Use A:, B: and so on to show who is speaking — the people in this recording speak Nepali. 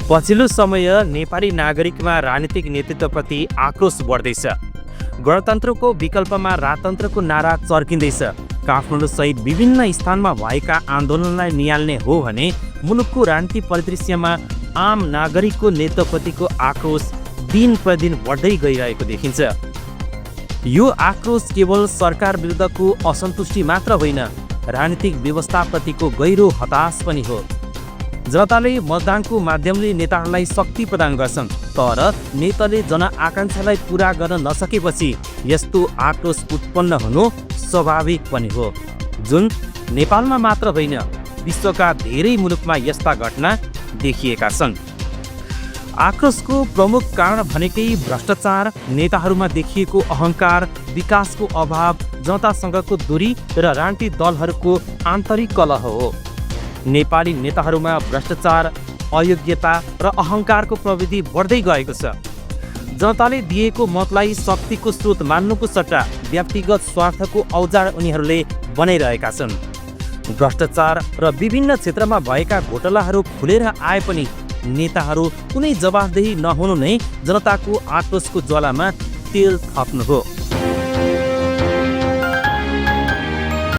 A: पछिल्लो समय नेपाली नागरिकमा राजनीतिक नेतृत्वप्रति आक्रोश बढ्दैछ। गणतन्त्रको विकल्पमा राजतन्त्रको नारा चर्किँदैछ। काठमाडौँ सहित विभिन्न स्थानमा भएका आन्दोलनलाई निहाल्ने हो भने मुलुकको राजनीतिक परिदृश्यमा आम नागरिकको नेतृत्वप्रतिको आक्रोश दिन प्रतिदिन बढ्दै गइरहेको देखिन्छ। यो आक्रोश केवल सरकार विरुद्धको असन्तुष्टि मात्र होइन, राजनीतिक व्यवस्थाप्रतिको गहिरो हताश पनि हो। जनताले मतदानको माध्यमले नेताहरूलाई शक्ति प्रदान गर्छन्, तर नेताले जनआकाङ्क्षालाई पूरा गर्न नसकेपछि यस्तो आक्रोश उत्पन्न हुनु स्वाभाविक पनि हो, जुन नेपालमा मात्र होइन विश्वका धेरै मुलुकमा यस्ता घटना देखिएका छन्। आक्रोशको प्रमुख कारण भनेकै भ्रष्टाचार, नेताहरूमा देखिएको अहङ्कार, विकासको अभाव, जनतासँगको दूरी र राजनीतिक दलहरूको आन्तरिक कलह हो। नेपाली नेताहरूमा भ्रष्टाचार, अयोग्यता र अहङ्कारको प्रवृत्ति बढ्दै गएको छ। जनताले दिएको मतलाई शक्तिको स्रोत मान्नुको सट्टा व्यक्तिगत स्वार्थको औजार उनीहरूले बनाइरहेका छन्। भ्रष्टाचार र विभिन्न क्षेत्रमा भएका घोटालाहरू खुलेर आए पनि नेताहरू कुनै जवाफदेही नहुनु नै जनताको आक्रोशको ज्वालामा तेल थप्नु हो।